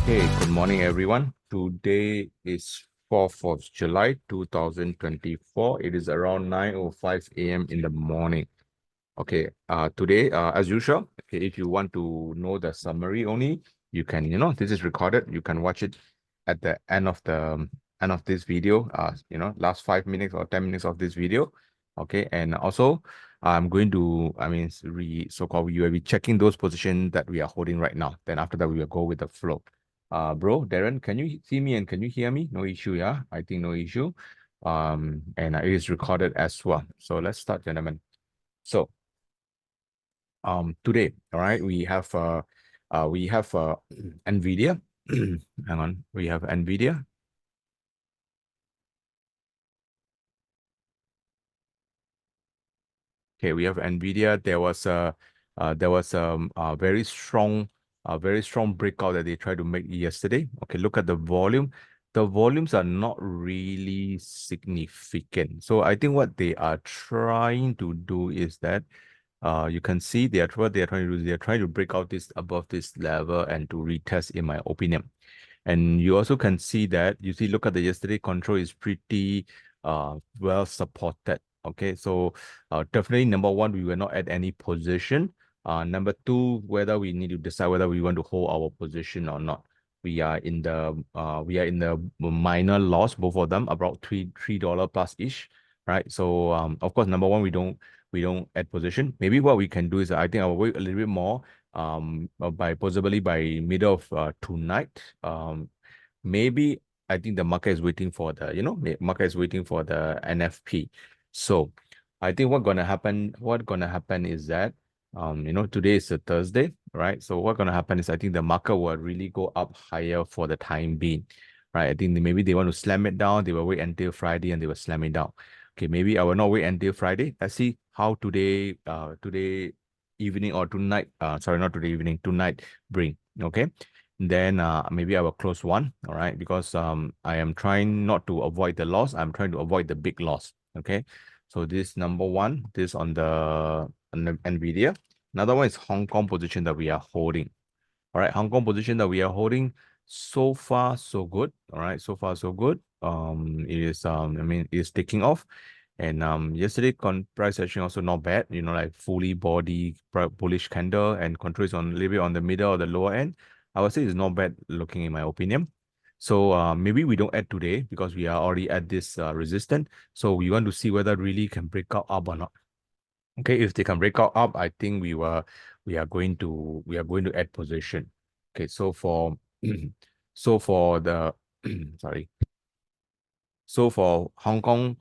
Hey, good morning, everyone. Today is 4th of July, 2024. It is around 9:05 a.m. in the morning. Okay, today, as usual, okay, if you want to know the summary only, you can, this is recorded. You can watch it at the end of this video, last 5 minutes or 10 minutes of this video. Okay, and also I'm going to, so-called, we will be checking those positions that we are holding right now. Then after that, we will go with the flow. Bro, Darren, can you see me and can you hear me? No issue, yeah? I think no issue. And it is recorded as well. So let's start, gentlemen. So today, all right, we have NVIDIA. Hang on, we have NVIDIA. Okay, we have NVIDIA. There was a very strong breakout that they tried to make yesterday. Okay, look at the volume. The volumes are not really significant. So I think what they are trying to do is that you can see what they are trying to do. They are trying to break out this above this level and to retest, in my opinion. And you also can see that, look at the yesterday control is pretty well supported. Okay, so definitely number one, we will not add any position. Number two, whether we need to decide whether we want to hold our position or not. We are in the minor loss, both of them, about $3 plus ish, right? So of course, number one, we don't add position. Maybe what we can do is, I think I will wait a little bit more by possibly by middle of tonight. Maybe I think the market is waiting for market is waiting for the NFP. So I think what gonna happen is that today is a Thursday, right? So what gonna happen is, I think the market will really go up higher for the time being, right? I think maybe they want to slam it down. They will wait until Friday and they will slam it down. Okay, maybe I will not wait until Friday. Let's see how today evening or tonight, sorry, not today evening, tonight bring. Okay. Then maybe I will close one, all right, because I am trying not to avoid the loss. I'm trying to avoid the big loss. Okay. So this number one, this on the NVIDIA. Another one is Hong Kong position that we are holding. All right, Hong Kong position that we are holding, so far so good. All right, so far so good. It is it's taking off. And yesterday price action also not bad, like fully body bullish candle, and control is on a little bit on the middle or the lower end. I would say it's not bad looking, in my opinion. So maybe we don't add today because we are already at this resistance. So we want to see whether really can break out up or not. Okay, if they can break out up, I think we are going to add position. Okay, so for the sorry. So for Hong Kong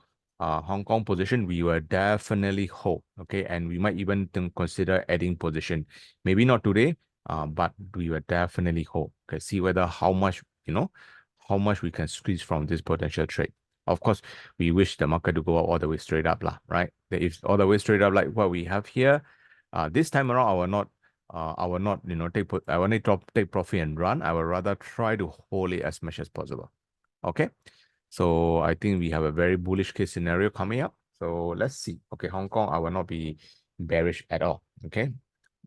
position, we will definitely hold. Okay, and we might even consider adding position. Maybe not today, but we will definitely hold. Okay, see whether how much we can squeeze from this potential trade. Of course, we wish the market to go up all the way straight up, lah, right? If all the way straight up like what we have here, this time around, I will not, I want to take profit and run. I will rather try to hold it as much as possible. Okay. So I think we have a very bullish case scenario coming up. So let's see. Okay, Hong Kong, I will not be bearish at all. Okay.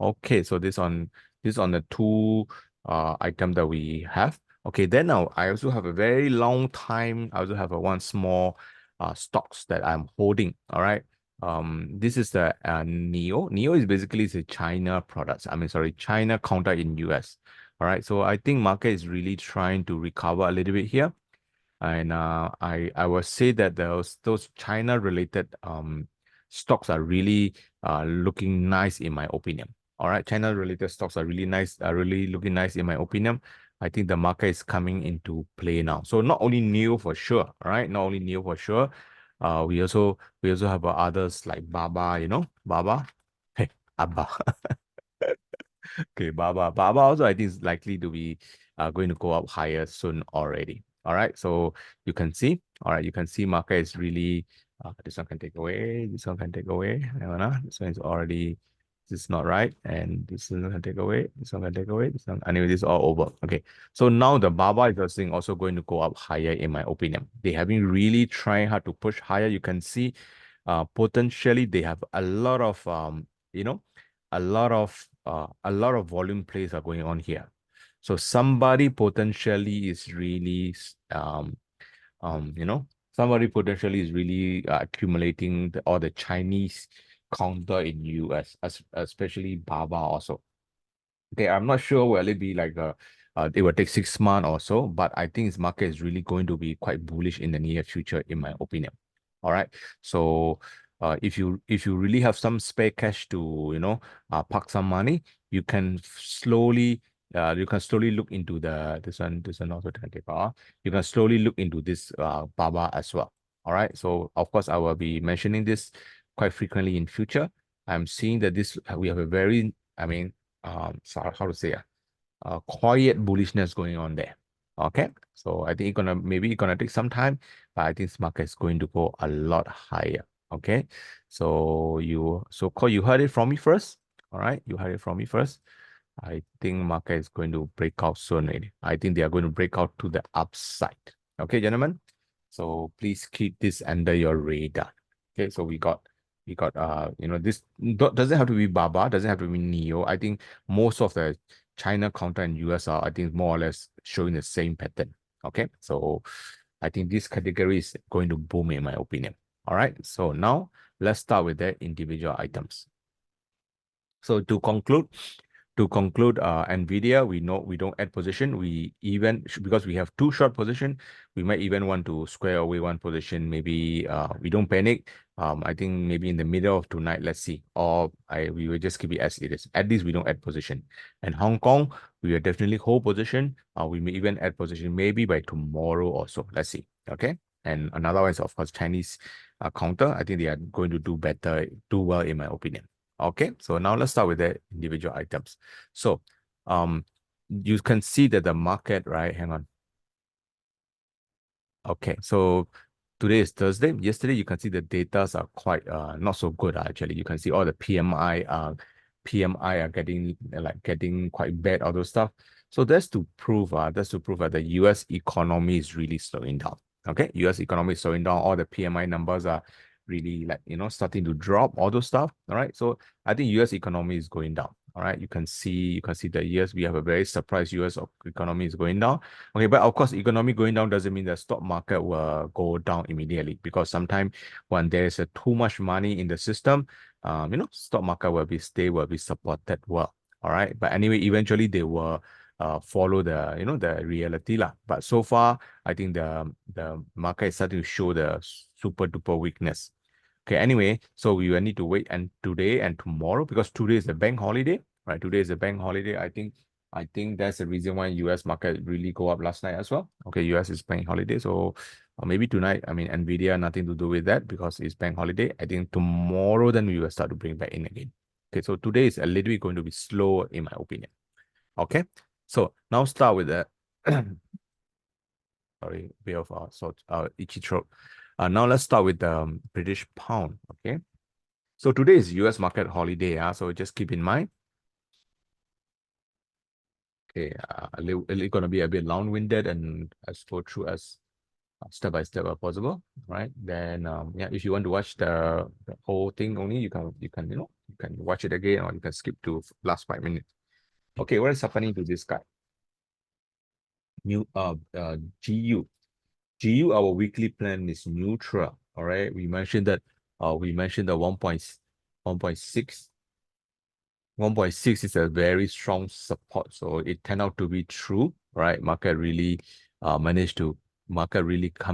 Okay, so this on the two item that we have. Okay, then now I also have a very long time. I also have a one small stocks that I'm holding. All right. This is the NEO. NEO is basically a China products. China counter in US. All right. So I think market is really trying to recover a little bit here. And I will say that those China related stocks are really looking nice, in my opinion. All right, China related stocks are really nice, really looking nice, in my opinion. I think the market is coming into play now. So not only NEO for sure, all right, not only NEO for sure. We also have others like Baba, Baba. Hey, Abba. Okay, Baba also I think is likely to be going to go up higher soon already. All right, so you can see, all right, you can see market is really, this one can take away, this one can take away, this one is already, this is not right, and this one can take away, this one can take away, this one, anyway, this is all over. Okay, so now the Baba is also going to go up higher, in my opinion. They have been really trying hard to push higher. You can see, potentially they have a lot of, a lot of volume plays are going on here. So somebody potentially is really somebody potentially is really accumulating all the Chinese counter in US, especially Baba also. Okay, I'm not sure will it be like it will take 6 months or so, but I think this market is really going to be quite bullish in the near future, in my opinion. All right. So if you really have some spare cash to park some money, you can slowly look into this one also you can slowly look into this Baba as well. All right. So of course I will be mentioning this quite frequently in future. I'm seeing that this we have a very, so how to say, quiet bullishness going on there. Okay, so I think maybe it's gonna take some time, but I think this market is going to go a lot higher. Okay, so you heard it from me first. All right, you heard it from me first. I think market is going to break out soon. Really. I think they are going to break out to the upside. Okay, gentlemen. So please keep this under your radar. Okay, so we got this doesn't have to be Baba, doesn't have to be Neo. I think most of the China counter and US are, I think, more or less showing the same pattern. Okay, so I think this category is going to boom in my opinion. All right, so now let's start with the individual items. So to conclude, Nvidia, we know we don't add position. We even, because we have two short position, we might even want to square away one position. Maybe we don't panic. I think maybe in the middle of tonight, let's see. Or we will just keep it as it is. At least we don't add position. And Hong Kong, we will definitely hold position. We may even add position maybe by tomorrow or so. Let's see. Okay. And another one is of course Chinese counter. I think they are going to do well in my opinion. Okay, so now let's start with the individual items. So you can see that the market, right? Hang on. Okay, so today is Thursday. Yesterday, you can see the data are quite not so good actually. You can see all the PMI are getting quite bad, all those stuff. So that's to prove that the US economy is really slowing down. Okay, US economy is slowing down. All the PMI numbers are really starting to drop, all those stuff. All right. So I think US economy is going down. All right. You can see the years we have a very surprised US economy is going down. Okay, but of course, economy going down doesn't mean the stock market will go down immediately, because sometimes when there's too much money in the system, stock market will be supported well. All right. But anyway, eventually they will follow the reality lah. But so far, I think the market is starting to show the super duper weakness. Okay, anyway, so we will need to wait and today and tomorrow, because today is the bank holiday, right? Today is the bank holiday. I think that's the reason why US market really go up last night as well. Okay, US is bank holiday, so maybe tonight, Nvidia, nothing to do with that because it's bank holiday. I think tomorrow then we will start to bring back in again. Okay, so today is a little bit going to be slow in my opinion. Okay, so now start with the sorry, bit of itchy throat. Now let's start with the British pound. Okay, so today is US market holiday, so just keep in mind. Okay, it's gonna be a bit long-winded, and let's go through as step by step as possible, right? Then yeah, if you want to watch the whole thing only, you can watch it again, or you can skip to last 5 minutes. Okay, what is happening to this guy? GU. GU, our weekly plan is neutral. All right, we mentioned the 1.6. 1.6 is a very strong support, so it turned out to be true, right? Market really come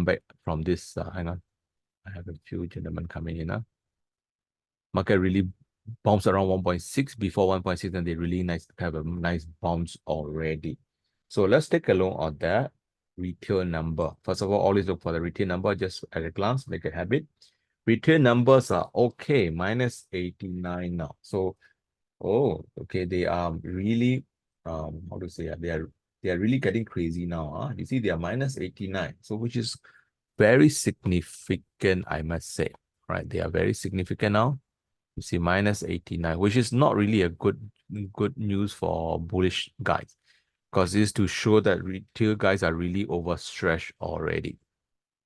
back from this. Hang on, I have a few gentlemen coming in. Market really bounced around 1.6 before 1.6, and they really have a nice bounce already. So let's take a look at that retail number. First of all, always look for the retail number just at a glance, make a habit. Retail numbers are okay, minus 89 now. So, oh, okay, they are really, how to say, they are really getting crazy now. You see, they are minus 89, so which is very significant, I must say, right? They are very significant now. You see, minus 89, which is not really a good news for bullish guys, because it's to show that retail guys are really overstretched already.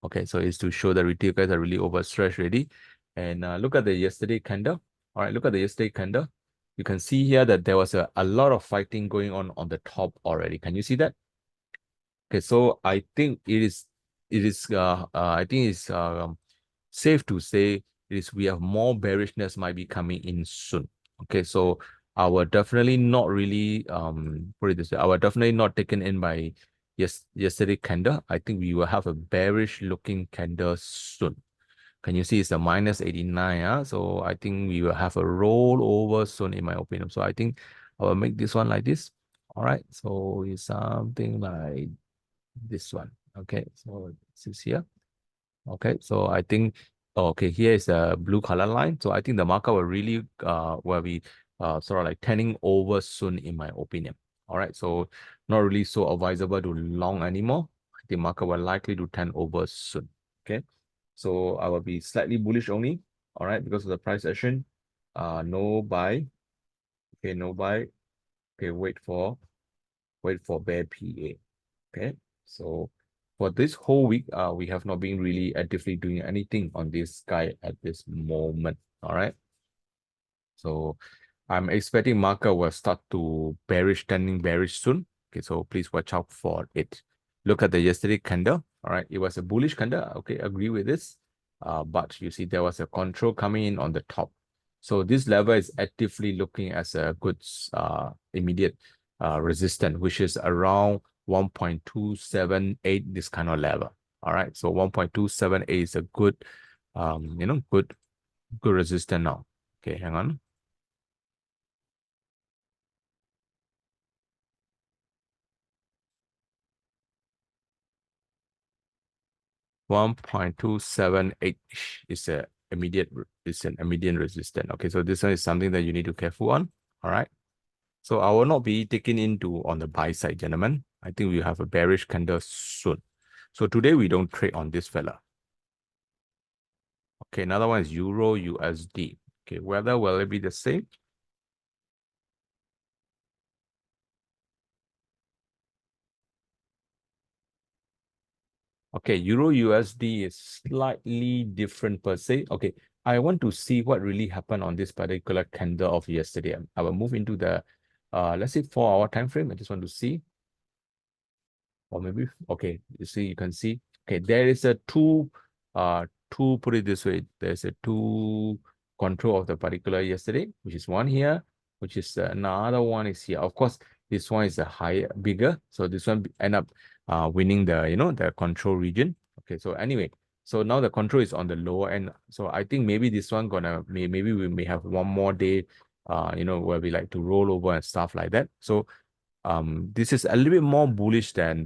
Okay, so it's to show that retail guys are really overstretched already. And look at the yesterday candle. All right, look at the yesterday candle. you can see here that there was a lot of fighting going on the top already. Can you see that? Okay, so I think I think it's safe to say is we have more bearishness might be coming in soon. Okay, so I will definitely not really put it this way. I will definitely not taken in by yesterday candle. I think we will have a bearish looking candle soon. Can you see it's a minus 89? So I think we will have a rollover soon, in my opinion. So I think I will make this one like this. All right, so it's something like this one. Okay, so this is here. Okay, so I think okay, here is a blue color line. So I think the market will really will be sort of like turning over soon, in my opinion. All right, so not really so advisable to long anymore. The market will likely to turn over soon. Okay, so I will be slightly bullish only. All right, because of the price action. No buy. Okay, no buy. Okay, wait for bear PA. Okay, so for this whole week, we have not been really actively doing anything on this guy at this moment. All right, so I'm expecting market will start to turning bearish soon. Okay, so please watch out for it. Look at the yesterday candle. All right, it was a bullish candle. Okay, agree with this. But you see there was a control coming in on the top. So this level is actively looking as a good immediate resistance, which is around 1.278, this kind of level. All right, so 1.278 is a good, good resistance now. Okay, hang on. 1.278 is an immediate resistance. Okay, so this one is something that you need to be careful on. All right. So I will not be taking into on the buy side, gentlemen. I think we have a bearish candle soon. So today we don't trade on this fella. Okay, another one is Euro USD. Okay, whether will it be the same? Okay, Euro USD is slightly different per se. Okay, I want to see what really happened on this particular candle of yesterday. I will move into the, let's say 4-hour time frame. I just want to see, or maybe, okay, you can see, okay, there is a put it this way, there's a two control of the particular yesterday, which is one here, which is another one is here. Of course, this one is a higher, bigger. So this one end up winning the, the control region. Okay, so anyway, so now the control is on the lower end. So I think maybe this one maybe we may have one more day, where we like to roll over and stuff like that. So this is a little bit more bullish than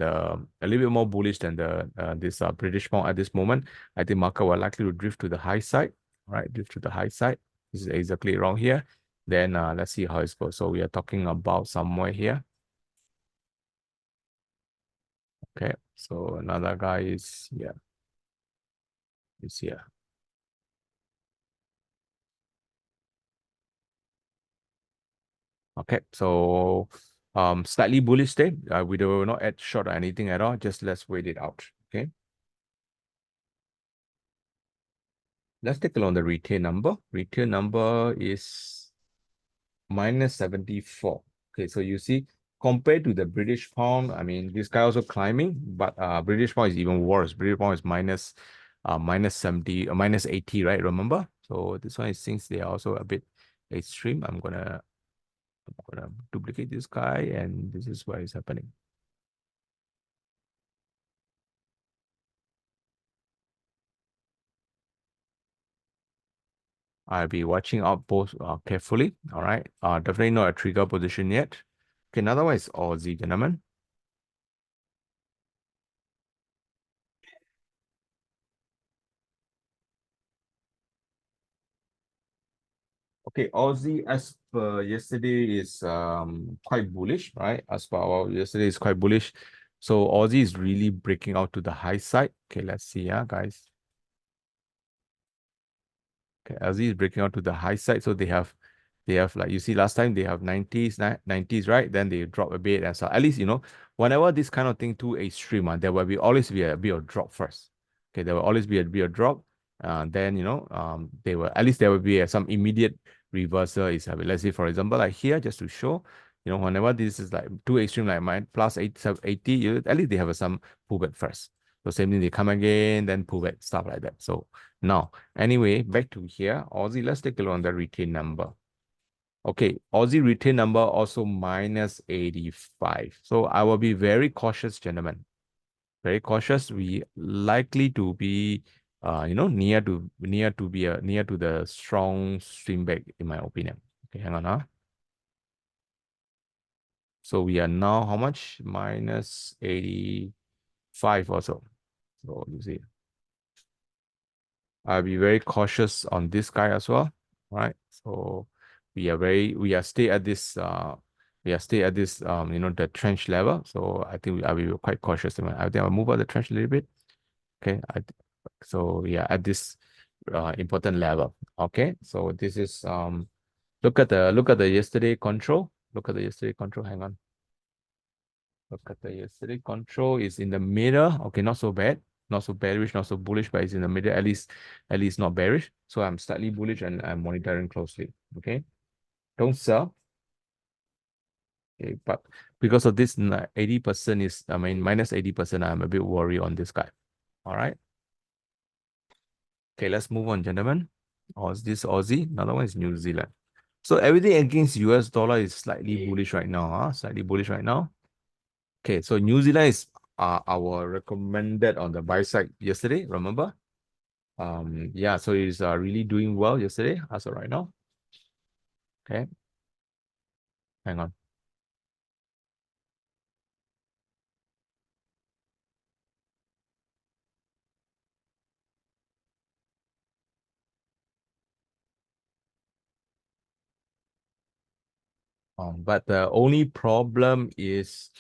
this British pound at this moment. I think market will likely to drift to the high side. All right, drift to the high side. This is exactly around here. Then let's see how it goes. So we are talking about somewhere here. Okay, so another guy is here. Is here. Okay, so slightly bullish day. We do not add short or anything at all. Just let's wait it out. Okay. Let's take a look at the retail number. Retail number is minus 74. Okay, so you see, compared to the British pound, I mean, this guy also climbing, but British pound is even worse. British pound is minus 70, minus 80, right? Remember? So this one is, since they are also a bit extreme, I'm gonna duplicate this guy, and this is what is happening. I'll be watching out both carefully. All right. Definitely not a trigger position yet. Okay, another one is Aussie, gentlemen. Okay, Aussie as per yesterday is quite bullish, right? As per our yesterday is quite bullish. So Aussie is really breaking out to the high side. Okay, let's see, guys. Okay, Aussie is breaking out to the high side. So they have like, you see last time they have 90s, right? Then they drop a bit, and so at least whenever this kind of thing too extreme, there will always be a bit of drop first. Okay, there will always be a bit of drop. Then they will, at least there will be some immediate reversal is happening. Let's say, for example, like here, just to show, whenever this is like too extreme, like mine, plus 80, at least they have some pullback first. So same thing, they come again, then pullback, stuff like that. So now, anyway, back to here, Aussie, let's take a look on the retain number. Okay, Aussie retain number also minus 85. So I will be very cautious, gentlemen. Very cautious. We likely to be, near to the strong swing back, in my opinion. Okay, hang on, huh? So we are now how much? Minus 85 or so. So you see, I'll be very cautious on this guy as well. Right. So we are stay at this the trench level. So I think I'll be quite cautious. I think I'll move out the trench a little bit. Okay. So yeah, at this important level. Okay. So this is look at the yesterday control. Look at the yesterday control. Hang on. Look at the yesterday control is in the middle. Okay, not so bad. Not so bearish, not so bullish, but it's in the middle. At least not bearish. So I'm slightly bullish and I'm monitoring closely. Okay. Don't sell. Okay, but because of this 80% minus 80%, I'm a bit worried on this guy. All right. Okay, let's move on, gentlemen. This Aussie, another one is New Zealand. So everything against US dollar is slightly bullish right now. Slightly bullish right now. Okay, so New Zealand is our recommended on the buy side yesterday, remember? Yeah, so it's really doing well yesterday as of right now. Okay, hang on. But the only problem is,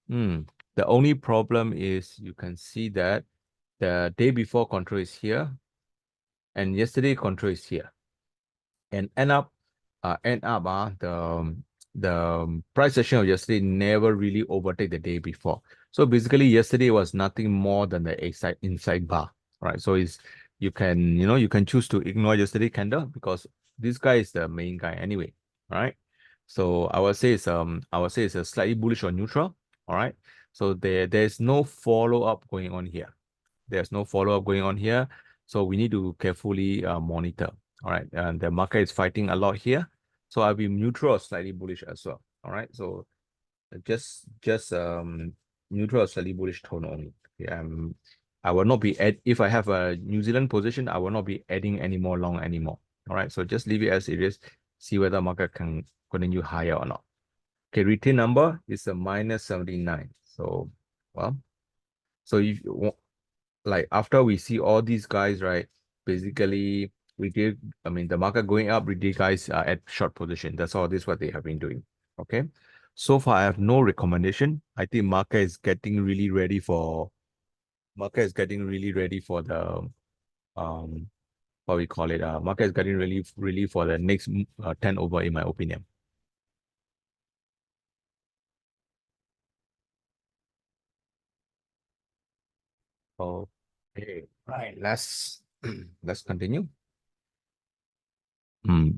you can see that the day before control is here, and yesterday control is here, and the price session of yesterday never really overtake the day before. So basically, yesterday was nothing more than the inside bar, right? So you can choose to ignore yesterday candle because this guy is the main guy anyway, right? So I would say it's a slightly bullish or neutral, all right? So there's no follow up going on here. There's no follow up going on here, so we need to carefully monitor. All right, and the market is fighting a lot here, so I'll be neutral or slightly bullish as well. All right, so just neutral or slightly bullish tone only. Yeah, I will not be if I have a New Zealand position, I will not be adding any more long anymore. All right, so just leave it as it is. See whether market can continue higher or not. Okay, retain number is a minus 79. So, well, so if you want, like after we see all these guys, right? Basically, the market going up, retail guys are at short position. That's all this what they have been doing. Okay. So far, I have no recommendation. I think market is getting really ready for the what we call it. Market is getting really for the next 10 over, in my opinion. Okay, right. Let's continue. Hmm.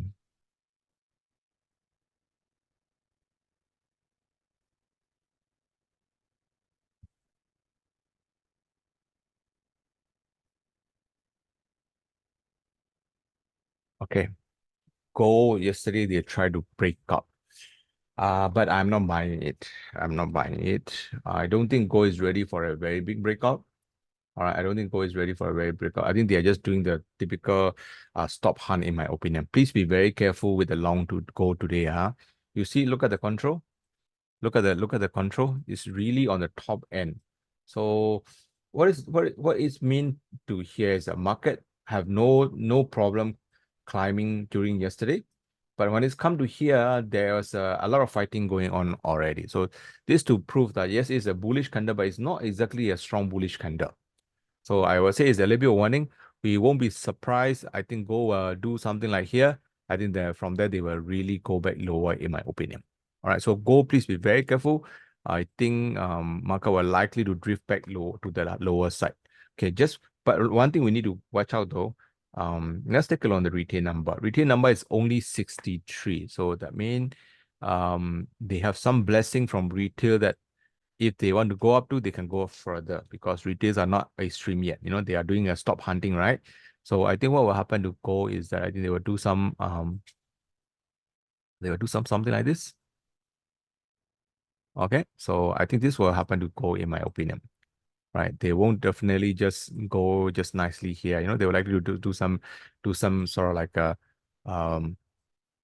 Okay. Gold yesterday they tried to break up. But I'm not buying it. I'm not buying it. I don't think gold is ready for a very big breakout. All right, I don't think gold is ready for a very breakout. I think they are just doing the typical stop hunt, in my opinion. Please be very careful with the long to go today. You see, look at the control. Look at the control. It's really on the top end. So what is mean to here is the market have no problem climbing during yesterday. But when it's come to here, there's a lot of fighting going on already. So this to prove that yes, it's a bullish candle, but it's not exactly a strong bullish candle. So I would say it's a little bit of warning. We won't be surprised. I think go do something like here. I think that from there they will really go back lower, in my opinion. All right. So go, please be very careful. I think market will likely to drift back low to the lower side. Okay. But one thing we need to watch out though. Let's take a look on the retail number. Retail number is only 63. So that means they have some blessing from retail that if they want to go up to, they can go up further because retails are not extreme yet. You know, they are doing a stop hunting, right? So I think what will happen to gold is that I think they will do some something like this. Okay, so I think this will happen to gold in my opinion. Right, they won't definitely just go just nicely here. You know, they would like to do some sort of like a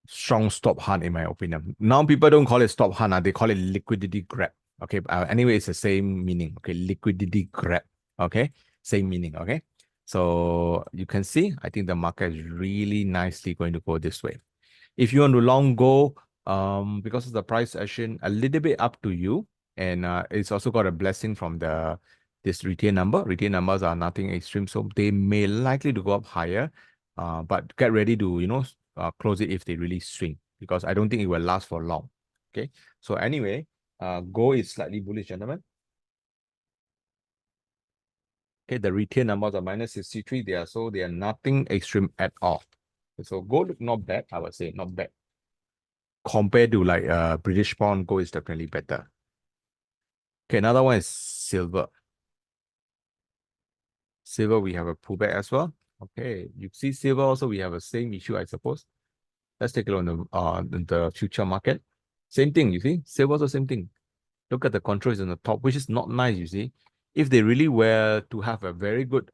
strong stop hunt in my opinion. Now people don't call it stop hunt, they call it liquidity grab. Okay, anyway, it's the same meaning. Okay, liquidity grab. Okay, same meaning. Okay, so you can see, I think the market is really nicely going to go this way. If you want to long go, because of the price action, a little bit up to you. And it's also got a blessing from this retail number. Retail numbers are nothing extreme, so they may likely to go up higher. But get ready to, you know, close it if they really swing, because I don't think it will last for long. Okay. So anyway, gold is slightly bullish, gentlemen. Okay, the retail numbers are minus 63. They are nothing extreme at all. So gold look not bad, I would say, not bad. Compared to like British pound, gold is definitely better. Okay, another one is silver. Silver, we have a pullback as well. Okay, you see silver also, we have the same issue, I suppose. Let's take a look on the future market. Same thing, you see, silver also same thing. Look at the controls on the top, which is not nice, you see. If they really were to have a very good,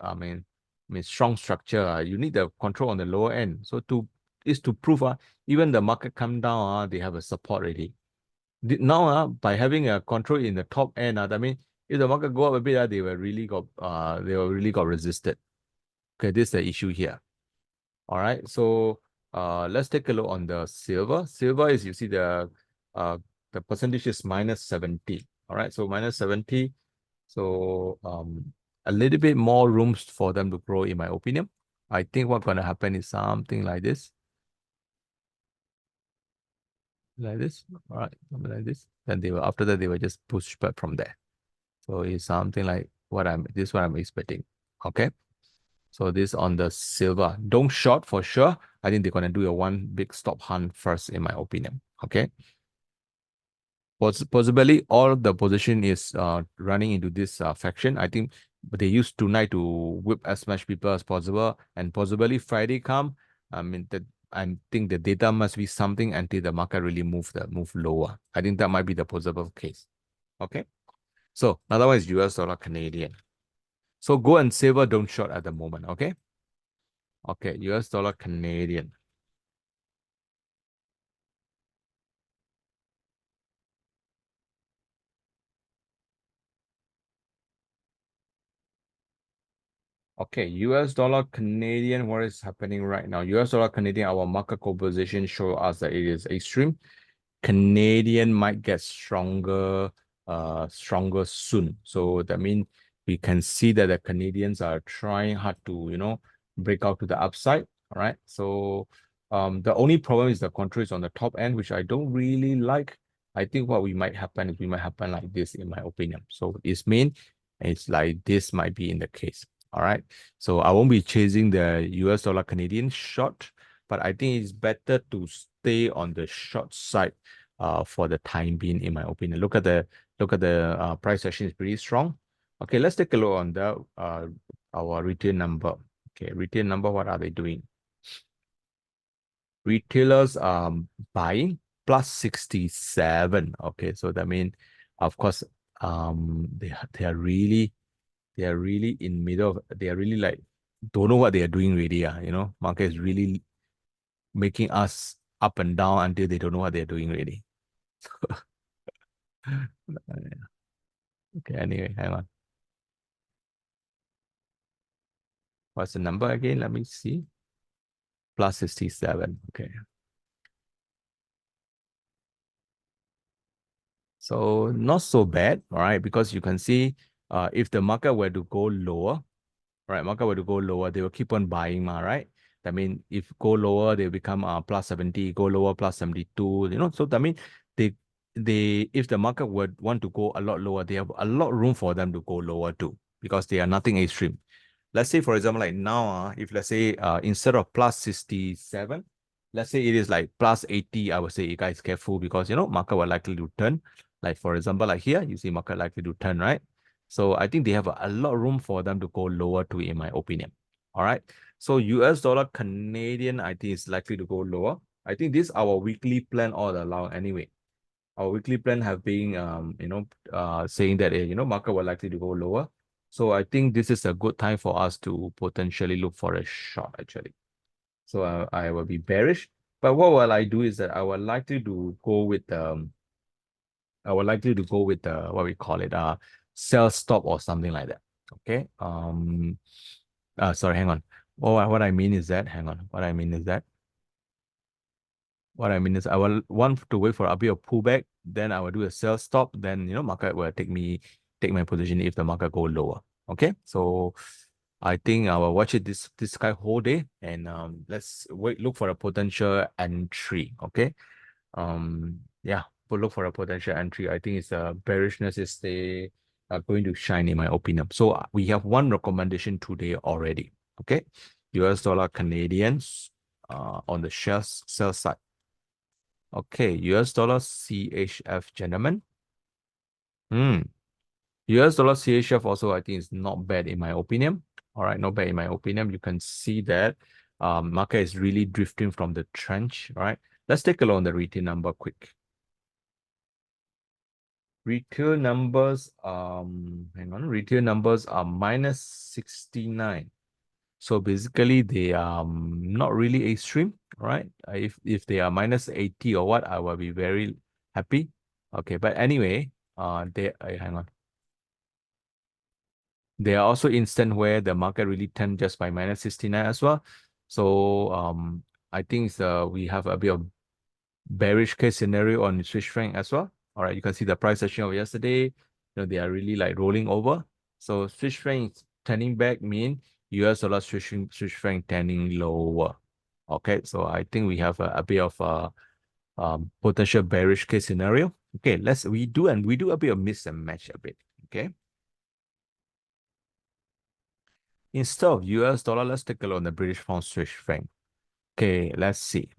strong structure, you need the control on the lower end. So to prove even the market come down, they have a support already. Now, by having a control in the top end, I mean, if the market go up a bit, they will really got resisted. Okay, this is the issue here. All right, so let's take a look on the silver. Silver is, you see, the percentage is minus 70. All right, so minus 70. So a little bit more rooms for them to grow, in my opinion. I think what's gonna happen is something like this. Like this. All right, something like this. Then after that they will just push back from there. So it's something like what I'm expecting. Okay. So this on the silver. Don't short for sure. I think they're gonna do a one big stop hunt first, in my opinion. Okay. Possibly all the position is running into this faction. I think they use tonight to whip as much people as possible, and possibly Friday come. I think the data must be something until the market really move lower. I think that might be the possible case. Okay. So another one is US dollar Canadian. So gold and silver don't short at the moment. Okay. Okay. US dollar Canadian. Okay, US dollar Canadian, what is happening right now? US dollar Canadian, our market composition show us that it is extreme. Canadian might get stronger, stronger soon. So that means we can see that the Canadians are trying hard to, you know, break out to the upside. All right. So the only problem is the control is on the top end, which I don't really like. I think what we might happen is we might happen like this, in my opinion. So it's like this might be in the case. All right. So I won't be chasing the US dollar Canadian short, but I think it's better to stay on the short side for the time being, in my opinion. Look at the price action is pretty strong. Okay, let's take a look on the our retail number. Okay, retail number, what are they doing? Retailers buying plus 67. Okay, so that means, of course, they are really in middle of, they are really like don't know what they are doing really. You know, market is really making us up and down until they don't know what they're doing really. Okay, anyway, hang on. What's the number again? Let me see. Plus 67. Okay. So not so bad, all right, because you can see if the market were to go lower, right? Market were to go lower, they will keep on buying, right? That means if go lower, they become plus 70, go lower plus 72, you know. So that means if the market would want to go a lot lower, they have a lot of room for them to go lower too, because they are nothing extreme. let's say, for example, like now, if let's say instead of plus 67, let's say it is like plus 80, I would say you guys careful because, market will likely to turn. Like, for example, like here, you see market likely to turn, right? So I think they have a lot of room for them to go lower too, in my opinion. All right. So US dollar Canadian, I think is likely to go lower. I think this is our weekly plan all along anyway. Our weekly plan have been, saying that, market will likely to go lower. So I think this is a good time for us to potentially look for a short, actually. So I will be bearish. But what will I do is that I will likely to go with what we call it, sell stop or something like that. Okay. Sorry, hang on. What I mean is that, hang on. What I mean is I will want to wait for a bit of pullback, then I will do a sell stop, then market will take my position if the market go lower. Okay. So I think I will watch it this guy whole day, and let's look for a potential entry. Okay. Yeah, but look for a potential entry. I think it's a bearishness is they are going to shine, in my opinion. So we have one recommendation today already. Okay. US dollar Canadians on the sell side. Okay, US dollar CHF, gentlemen. US dollar CHF also, I think, is not bad in my opinion. All right, not bad in my opinion. You can see that market is really drifting from the trench. All right, let's take a look on the retail number quick. Retail numbers, hang on, retail numbers are minus 69. So basically, they are not really extreme, right? If they are minus 80 or what, I will be very happy. Okay, but anyway, hang on. There are also instances where the market really turned just by minus 69 as well. So I think we have a bit of bearish case scenario on Swiss franc as well. All right, you can see the price action of yesterday. They are really like rolling over. So Swiss franc turning back mean US dollar Swiss franc turning lower. Okay, so I think we have a bit of a potential bearish case scenario. Okay, we do a bit of mix and match a bit. Okay. Instead of US dollar, let's take a look on the British pound Swiss franc. Okay, let's see.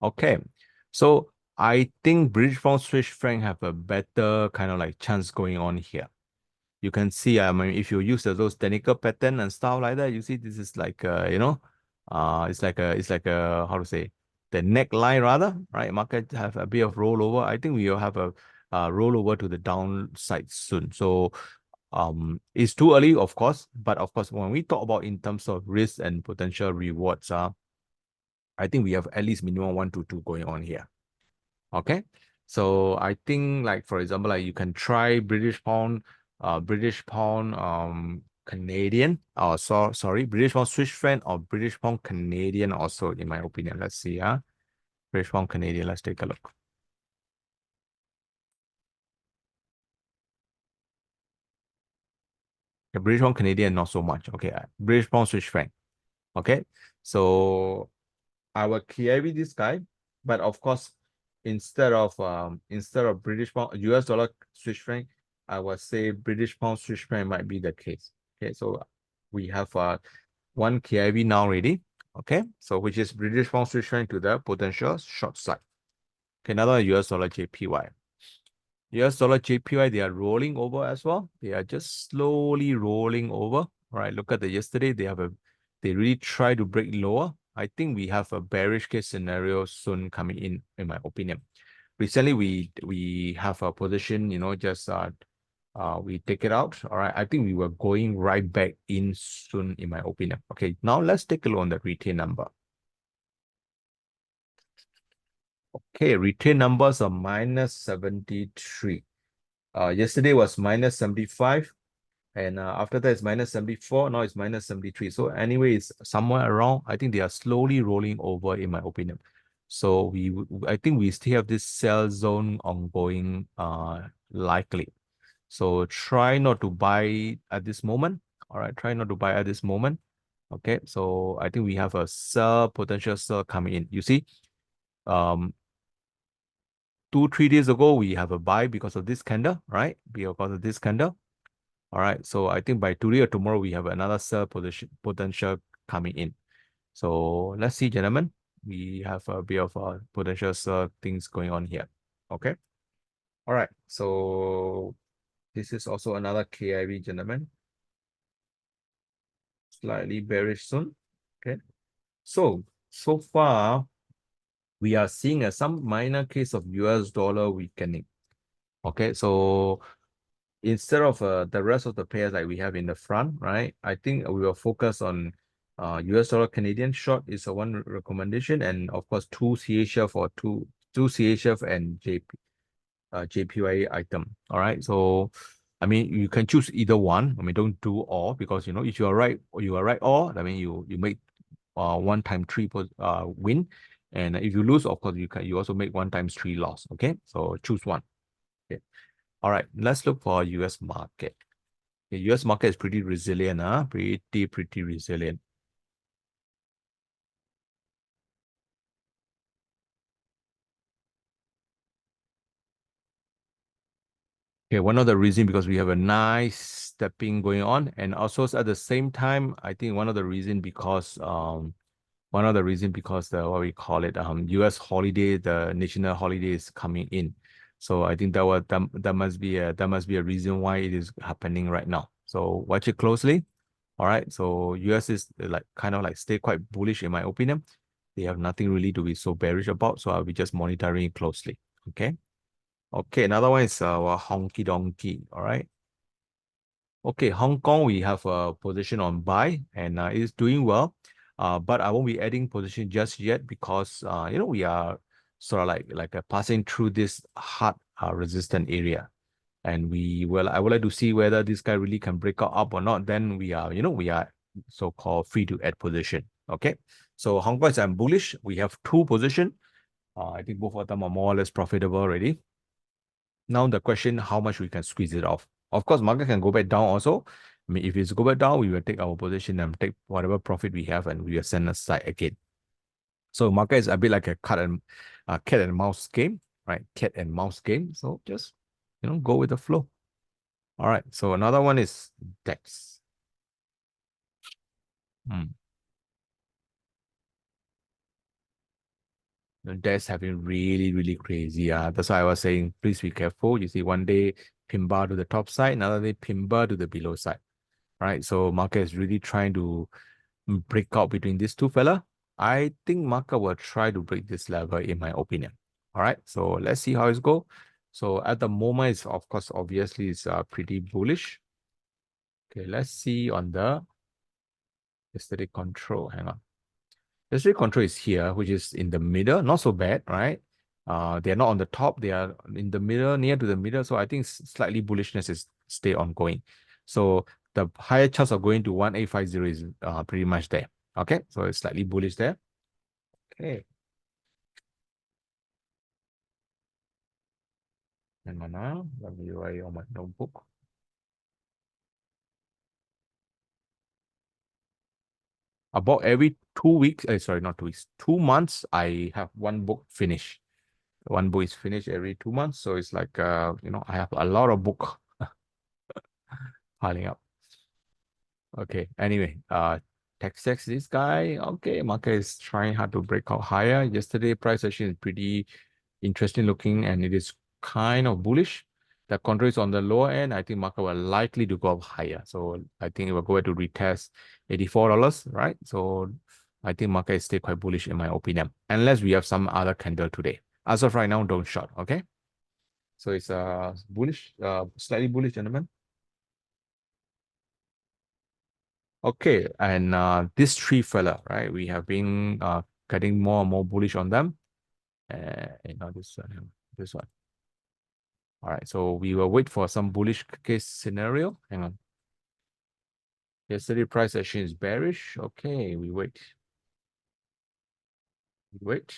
Okay, so I think British pound Swiss franc have a better kind of like chance going on here. You can see, I mean, if you use those technical pattern and stuff like that, you see this is like it's like a how to say, the neckline rather, right? Market have a bit of rollover. I think we will have a rollover to the downside soon. So it's too early, of course, but of course, when we talk about in terms of risk and potential rewards, I think we have at least minimum 1 to 2 going on here. Okay, so I think, like, for example, like you can try British pound, Canadian, or sorry, British pound Swiss franc or British pound Canadian also, in my opinion. Let's see, British pound Canadian. Let's take a look. The British pound Canadian, not so much. Okay, British pound Swiss franc. Okay, so I will carry this guy, but of course, instead of British pound, US dollar Swiss franc, I would say British pound Swiss franc might be the case. Okay, so we have one KIV now ready. Okay, so which is British pound Swiss franc to the potential short side. Okay, another US dollar JPY. US dollar JPY, they are rolling over as well. They are just slowly rolling over. All right, look at the yesterday. They really try to break lower. I think we have a bearish case scenario soon coming in my opinion. Recently, we have a position, just we take it out. All right, I think we were going right back in soon, in my opinion. Okay, now let's take a look on the retail number. Okay, retail numbers are minus 73. Yesterday was minus 75, and after that it's minus 74. Now it's minus 73. So anyway, it's somewhere around. I think they are slowly rolling over, in my opinion. So I think we still have this sell zone ongoing, likely. So try not to buy at this moment. All right, try not to buy at this moment. Okay, so I think we have a sell, potential sell coming in. You see, um, 2-3 days ago, we have a buy because of this candle, right? Because of this candle. All right, so I think by today or tomorrow, we have another sell position potential coming in. So let's see, gentlemen. We have a bit of potential sell things going on here. Okay. All right. So this is also another KIV, gentlemen. Slightly bearish soon. Okay. So far, we are seeing some minor case of US dollar weakening. Okay, so instead of the rest of the pairs like we have in the front, right? I think we will focus on US dollar Canadian short is a one recommendation, and of course two CHF or two CHF and JPY item. All right, so I mean you can choose either one. I mean don't do all, because if you are right all. I mean you make 1 times 3 win, and if you lose, of course you also make 1 times 3 loss. Okay, so choose one. Okay. All right, let's look for US market. The US market is pretty resilient, pretty resilient. Okay, one of the reason because we have a nice stepping going on, and also at the same time, I think one of the reason because the what we call it US holiday, the national holiday is coming in. So I think that must be a reason why it is happening right now. So watch it closely. All right. So US is like kind of like stay quite bullish in my opinion. They have nothing really to be so bearish about. So I'll be just monitoring it closely. Okay. Okay. Another one is honky donkey. All right. Okay, Hong Kong, we have a position on buy, and it's doing well. But I won't be adding position just yet because we are sort of like passing through this hard resistant area, and I would like to see whether this guy really can break out up or not. Then we are so-called free to add position. Okay, so Hong Kong is I'm bullish. We have two position. I think both of them are more or less profitable already. Now the question, how much we can squeeze it off? Of course, market can go back down also. I mean, if it's go back down, we will take our position and take whatever profit we have, and we will send aside again. So market is a bit like a cat and mouse game, right? Cat and mouse game. So just go with the flow. All right. So another one is DEX. Hmm. The DEX have been really, really crazy. That's why I was saying, please be careful. You see, one day pin bar to the top side, another day pin bar to the below side. Right? So market is really trying to break out between these two fella. I think market will try to break this level in my opinion. All right, so let's see how it's go. So at the moment, it's of course obviously it's pretty bullish. Okay, let's see on the yesterday control. Hang on, yesterday control is here, which is in the middle, not so bad, right? They're not on the top, they are in the middle, near to the middle. So I think slightly bullishness is stay ongoing. So the higher chance of going to 1850 is pretty much there. Okay, so it's slightly bullish there. Okay. Hang on now. Let me write on my notebook. About every 2 weeks, sorry, not 2 weeks, 2 months, I have one book finished. One book is finished every 2 months. So it's like, I have a lot of book piling up. Okay. Anyway, Texas, this guy, okay, market is trying hard to break out higher. Yesterday, price action is pretty interesting looking, and it is kind of bullish. The control is on the lower end. I think market will likely to go up higher. So I think it will go to retest $84, right? So I think market is still quite bullish in my opinion, unless we have some other candle today. As of right now, don't short, okay? So it's bullish, slightly bullish, gentlemen. Okay, and this three fella, right? We have been getting more and more bullish on them. This one. All right, so we will wait for some bullish case scenario. Hang on. Yesterday price action is bearish. Okay, we wait. Wait.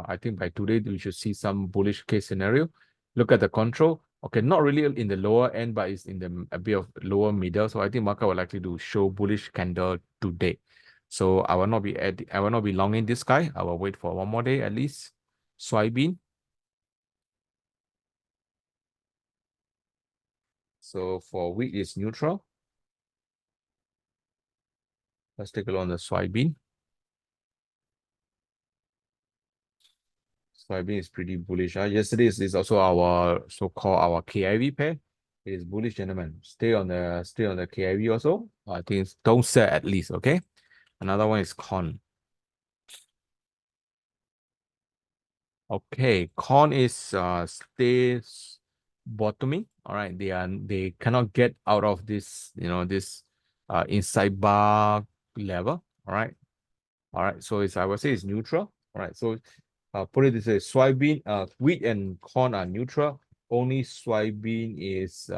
I think by today we should see some bullish case scenario. Look at the control. Okay, not really in the lower end, but it's in a bit of lower middle. So I think market will likely to show bullish candle today. So I will not be longing this guy. I will wait for one more day at least. Soybean. So for wheat is neutral. Let's take a look on the soybean. Soybean is pretty bullish. Yesterday is also our so-called our KIV pair. It is bullish, gentlemen. Stay on the KIV also. I think don't sell at least, okay? Another one is corn. Okay, corn is stays bottoming. All right, they cannot get out of this, this inside bar level. All right. So I would say it's neutral. All right. So put it this way: soybean, wheat and corn are neutral. Only soybean is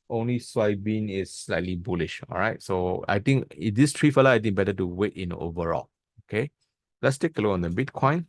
only soybean is slightly bullish. All right. So I think in this three fella, I think better to wait in overall. Okay. Let's take a look on the Bitcoin.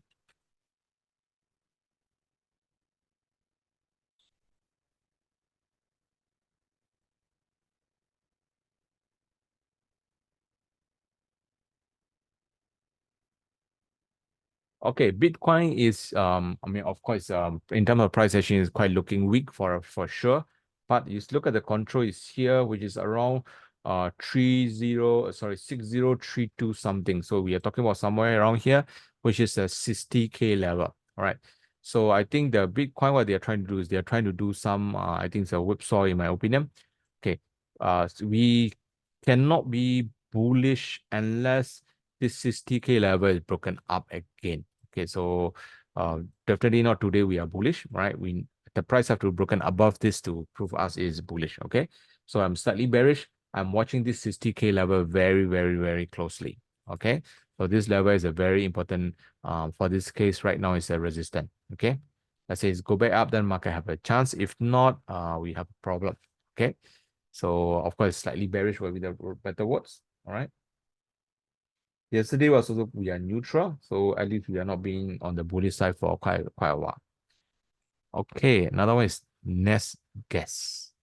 Okay, Bitcoin is I mean, of course, in terms of price action is quite looking weak for sure. But you look at the control is here, which is around 6032 something. So we are talking about somewhere around here, which is a 60K level. All right. So I think the Bitcoin, what they're trying to do is they're trying to do some I think it's a whipsaw in my opinion. Okay. So we cannot be bullish unless this 60K level is broken up again. Okay, so definitely not today we are bullish, right? The price have to be broken above this to prove us is bullish. Okay, so I'm slightly bearish. I'm watching this 60K level very, very, very closely. Okay, so this level is a very important for this case right now is a resistance. Okay, let's say it's go back up, then market have a chance. If not, we have a problem. Okay, so of course slightly bearish will be the better words. All right. Yesterday was also we are neutral, so at least we are not being on the bullish side for quite a while. Okay, another one is Nest Gas.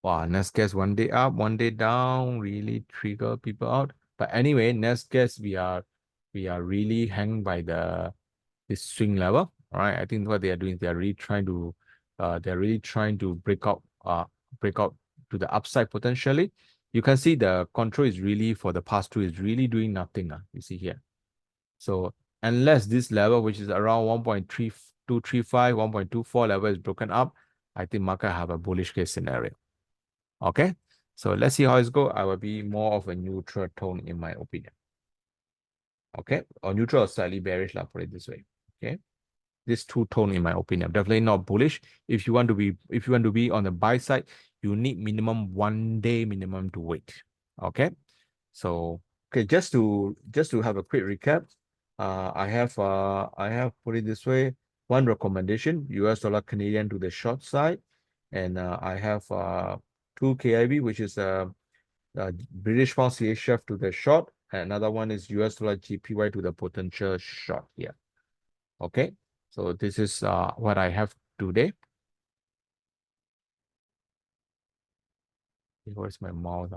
Wow, Nest Gas 1 day up, 1 day down, really trigger people out. But anyway, Nest Gas we are really hanging by this swing level. All right, I think what they are doing, they're really trying to break out to the upside potentially. You can see the control is really for the past two is really doing nothing. You see here. So unless this level, which is around 1.3235, 1.24 level is broken up, I think market have a bullish case scenario. Okay. So let's see how it's go. I will be more of a neutral tone in my opinion. Okay. Or neutral or slightly bearish, put it this way. Okay. This two-tone in my opinion, definitely not bullish. If you want to be on the buy side, you need minimum 1 day minimum to wait. Okay. So okay, just to have a quick recap, I have put it this way: one recommendation, US dollar Canadian to the short side, and I have two KIV, which is British pound CHF to the short, and another one is US dollar GPY to the potential short here. Okay, so this is what I have today. Where's my mouse?